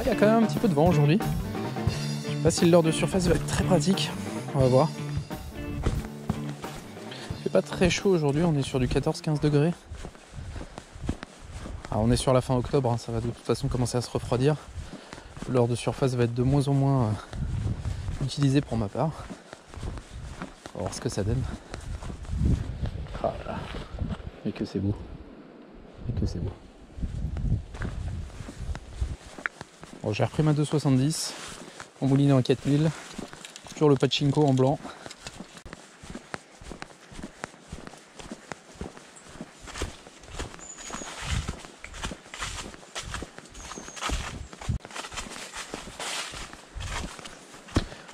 qu'il y a quand même un petit peu de vent aujourd'hui. Je sais pas si le leurre de surface va être très pratique. On va voir. Il fait pas très chaud aujourd'hui, on est sur du 14-15 degrés. Alors on est sur la fin octobre, hein, ça va de toute façon commencer à se refroidir. Le leurre de surface va être de moins en moins utilisé pour ma part. On va voir ce que ça donne. Ah là là. Et que c'est beau. Et que c'est beau. Bon, j'ai repris ma 270 en mouliné en 4000. Toujours le pachinko en blanc.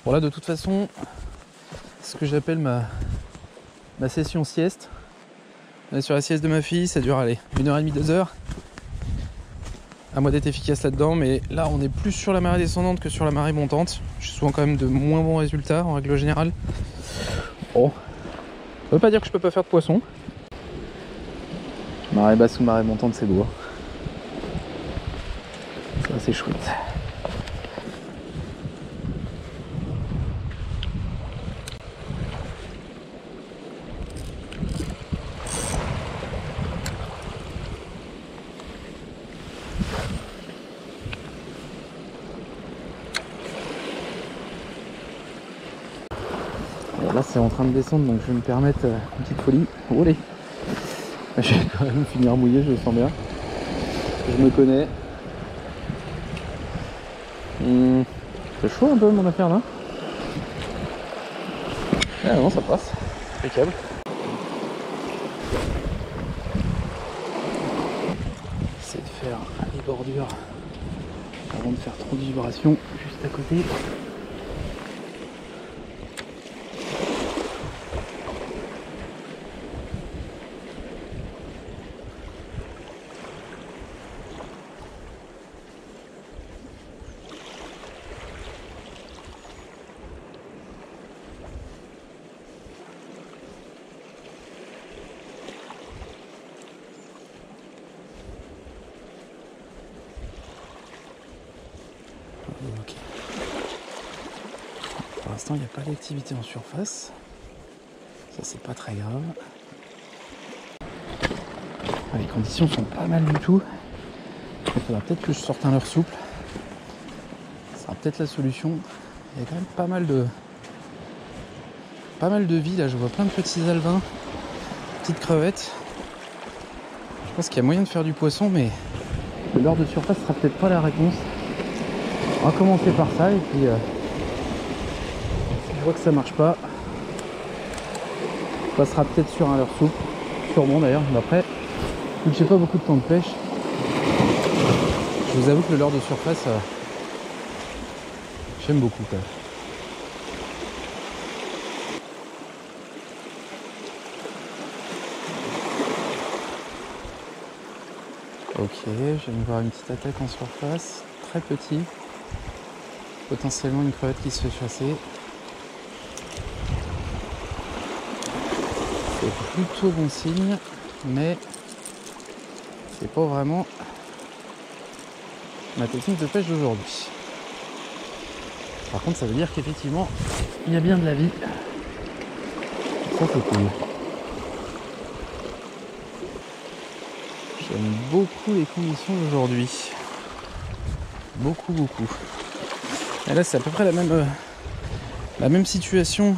Bon là de toute façon, ce que j'appelle ma session sieste. On est sur la sieste de ma fille, ça dure allez, 1h30, 2h. À moi d'être efficace là-dedans, mais là on est plus sur la marée descendante que sur la marée montante. J'ai souvent quand même de moins bons résultats en règle générale. Bon, ça veut pas dire que je peux pas faire de poisson. Marée basse ou marée montante, c'est beau. Ça c'est chouette. Là c'est en train de descendre donc je vais me permettre une petite folie. Olé. Je vais quand même finir mouillé, je le sens bien. Je me connais. C'est chaud un peu mon affaire là. Ah non ça passe. Impeccable. C'est de faire les bordures avant de faire trop de vibrations juste à côté. Okay. Pour l'instant il n'y a pas d'activité en surface, ça c'est pas très grave. Les conditions sont pas mal du tout. Il faudra peut-être que je sorte un leurre souple, ça sera peut-être la solution. Il y a quand même pas mal de vie là, je vois plein de petits alevins, petites crevettes. Je pense qu'il y a moyen de faire du poisson, mais le leurre de surface sera peut-être pas la réponse. On va commencer par ça et puis si je vois que ça marche pas, on passera peut-être sur un leurre souple, sûrement d'ailleurs. Mais après, vu que j'ai pas beaucoup de temps de pêche, je vous avoue que le leurre de surface, j'aime beaucoup quand même. Ok, je viens de voir une petite attaque en surface, très petit. Potentiellement une crevette qui se fait chasser. C'est plutôt bon signe, mais c'est pas vraiment ma technique de pêche d'aujourd'hui. Par contre, ça veut dire qu'effectivement, il y a bien de la vie. Ça, c'est cool. J'aime beaucoup les conditions d'aujourd'hui. Beaucoup. Et là c'est à peu près la même situation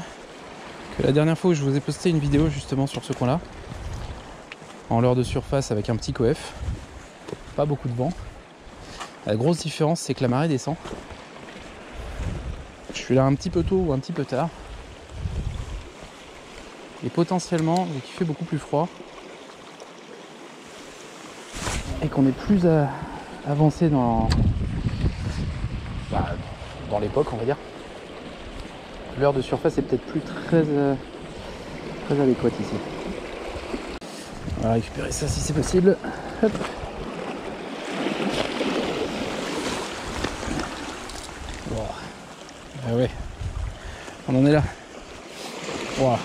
que la dernière fois où je vous ai posté une vidéo justement sur ce coin là. En leurre de surface avec un petit coef. Pas beaucoup de vent. La grosse différence c'est que la marée descend. Je suis là un petit peu tôt ou un petit peu tard. Et potentiellement, vu qu'il fait beaucoup plus froid et qu'on est plus avancé dans l'époque, on va dire, l'heure de surface est peut-être plus très adéquate ici. On va récupérer ça si c'est possible. Hop. Bon. Ah ouais, on en est là. Wow.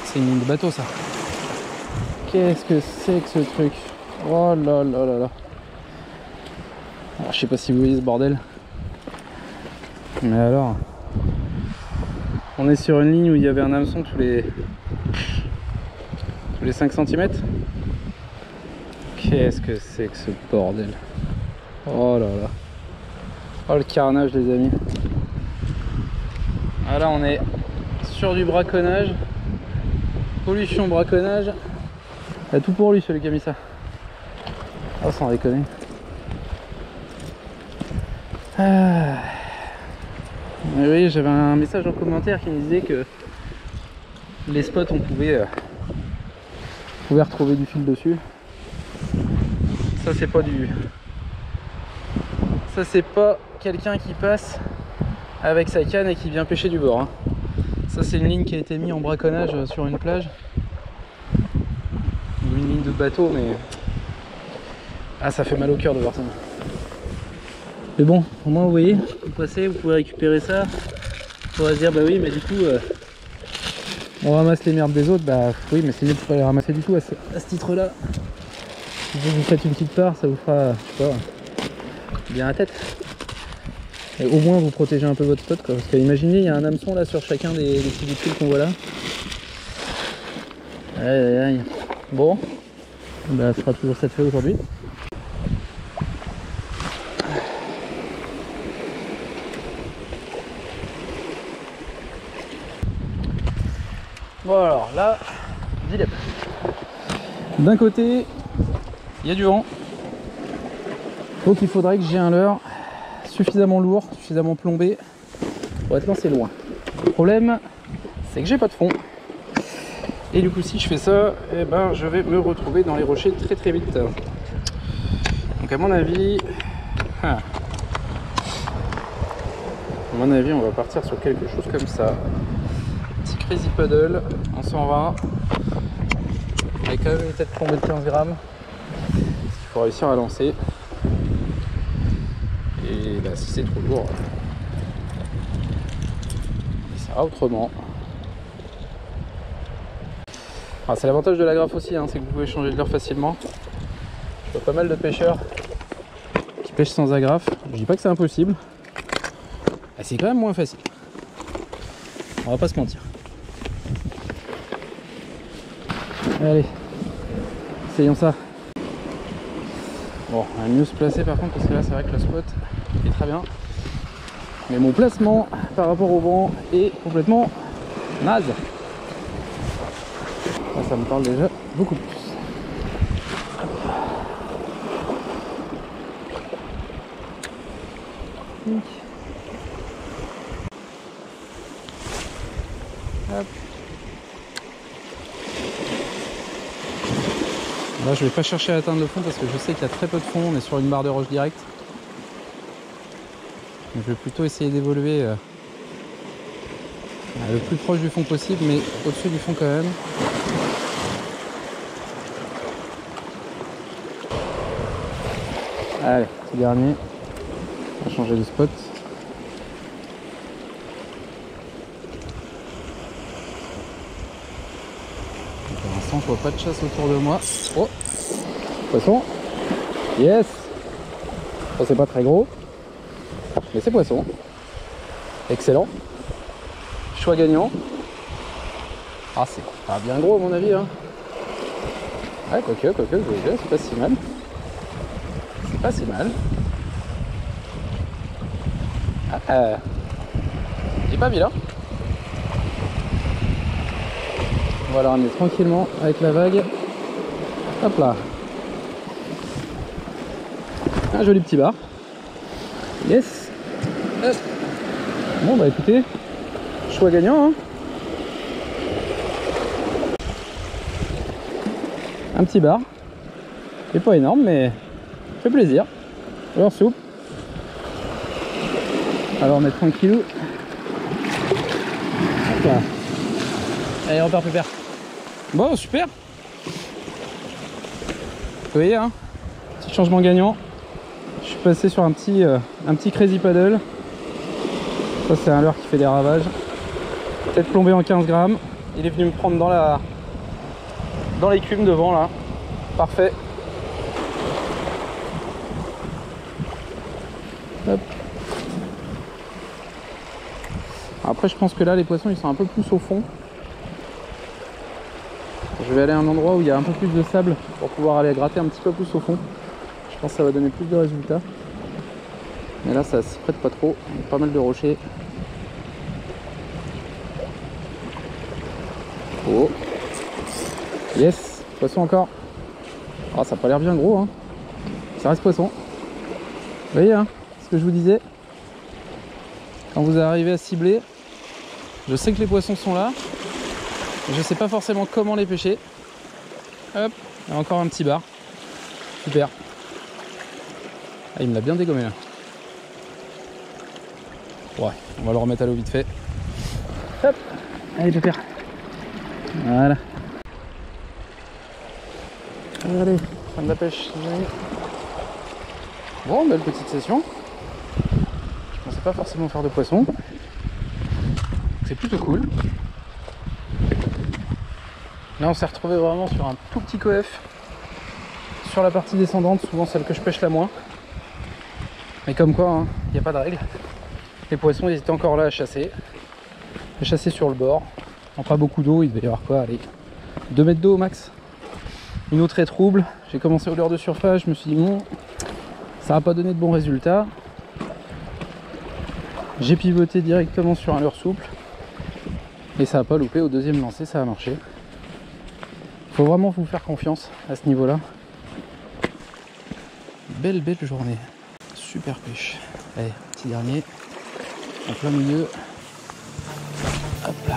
C'est une ligne de bateau ça. Qu'est-ce que c'est que ce truc? Oh là là là là. Alors, je sais pas si vous voyez ce bordel. Mais alors, on est sur une ligne où il y avait un hameçon tous les 5 cm. Qu'est-ce que c'est que ce bordel? Oh là là. Oh le carnage les amis. Ah là on est sur du braconnage. Pollution, braconnage. Il a tout pour lui celui qui a mis ça. Oh sans déconner. Ah. Mais oui, j'avais un message en commentaire qui me disait que les spots on pouvait retrouver du fil dessus. Ça c'est pas du... Ça c'est pas quelqu'un qui passe avec sa canne et qui vient pêcher du bord. Hein. Ça c'est une ligne qui a été mise en braconnage sur une plage. Une ligne de bateau mais... Ah ça fait mal au cœur de voir ça. Mais bon, au moins vous voyez, vous passez, vous pouvez récupérer ça. On va se dire bah oui mais du coup on ramasse les merdes des autres, bah oui mais c'est mieux de pas les ramasser du tout à ce titre là. Si vous faites une petite part, ça vous fera, je sais pas, bien la tête. Et au moins vous protégez un peu votre spot quoi. Parce qu'imaginez il y a un hameçon là sur chacun des petits bouts de fil qu'on voit là. Aïe aïe aïe. Bon, bah ce sera toujours cette fait aujourd'hui. Bon alors là, dilemme. D'un côté, il y a du vent. Donc il faudrait que j'ai un leurre suffisamment lourd, suffisamment plombé pour être lancé loin. Le problème, c'est que j'ai pas de fond. Et du coup si je fais ça, eh ben, je vais me retrouver dans les rochers très très vite. Donc à mon avis, on va partir sur quelque chose comme ça. Petit crazy paddle en 120 avec quand même une tête plombée de 15 grammes. Il faut réussir à lancer. Et bah, si c'est trop lourd, ça ira autrement. Ah, c'est l'avantage de la graffe aussi, hein, c'est que vous pouvez changer de leurre facilement. Je vois pas mal de pêcheurs qui pêchent sans agrafe. Je dis pas que c'est impossible. Ah, c'est quand même moins facile. On va pas se mentir. Allez, essayons ça. Bon, on va mieux se placer par contre parce que là c'est vrai que le spot est très bien. Mais mon placement par rapport au vent est complètement naze. Ça me parle déjà beaucoup plus. Hop. Là je vais pas chercher à atteindre le fond parce que je sais qu'il y a très peu de fond, on est sur une barre de roche directe. Donc je vais plutôt essayer d'évoluer le plus proche du fond possible, mais au-dessus du fond quand même. Allez, petit dernier. On va changer de spot. Pour l'instant, je vois pas de chasse autour de moi. Oh, poisson. Yes. Bon, c'est pas très gros, mais c'est poisson. Excellent. Choix gagnant. Ah, c'est pas bien gros à mon avis. Hein. Ouais, quoique, c'est pas si mal. C'est pas si mal. J'ai pas vilain. On va le ramener tranquillement avec la vague. Hop là. Un joli petit bar. Yes. Hop. Bon bah écoutez, choix gagnant. Hein. Un petit bar. C'est pas énorme mais fait plaisir. Alors soupe. Alors on est tranquillou. Hop là. Allez repart pépère. Bon super. Vous voyez hein, petit changement gagnant. Je suis passé sur un petit crazy paddle. Ça c'est un leurre qui fait des ravages. Tête plombée en 15 grammes. Il est venu me prendre dans l'écume devant là. Parfait. Hop. Après je pense que là les poissons ils sont un peu plus au fond. Je vais aller à un endroit où il y a un peu plus de sable pour pouvoir aller gratter un petit peu plus au fond. Je pense que ça va donner plus de résultats. Mais là ça se prête pas trop, il y a pas mal de rochers. Oh yes, poisson encore. Ah, ça a pas l'air bien gros hein. Ça reste poisson. Vous voyez hein, ce que je vous disais. Quand vous arrivez à cibler, je sais que les poissons sont là. Je sais pas forcément comment les pêcher. Hop, il y a encore un petit bar. Super. Ah, il me l'a bien dégommé là. Ouais, on va le remettre à l'eau vite fait. Hop, allez pépère. Voilà. Allez, fin de la pêche. Bon, belle petite session. Je pensais pas forcément faire de poisson. C'est plutôt cool. Là on s'est retrouvé vraiment sur un tout petit coef. Sur la partie descendante, souvent celle que je pêche la moins. Mais comme quoi, il n'y a pas de règle. Les poissons ils étaient encore là à chasser. À chasser sur le bord. En pas beaucoup d'eau, il devait y avoir quoi, allez, 2 mètres d'eau au max. Une eau très trouble. J'ai commencé au leurre de surface, je me suis dit bon, ça va pas donné de bons résultats. J'ai pivoté directement sur un leurre souple. Et ça n'a pas loupé, au deuxième lancer ça a marché. Faut vraiment vous faire confiance à ce niveau là. Belle journée. Super pêche. Allez, petit dernier. En plein milieu. Hop là.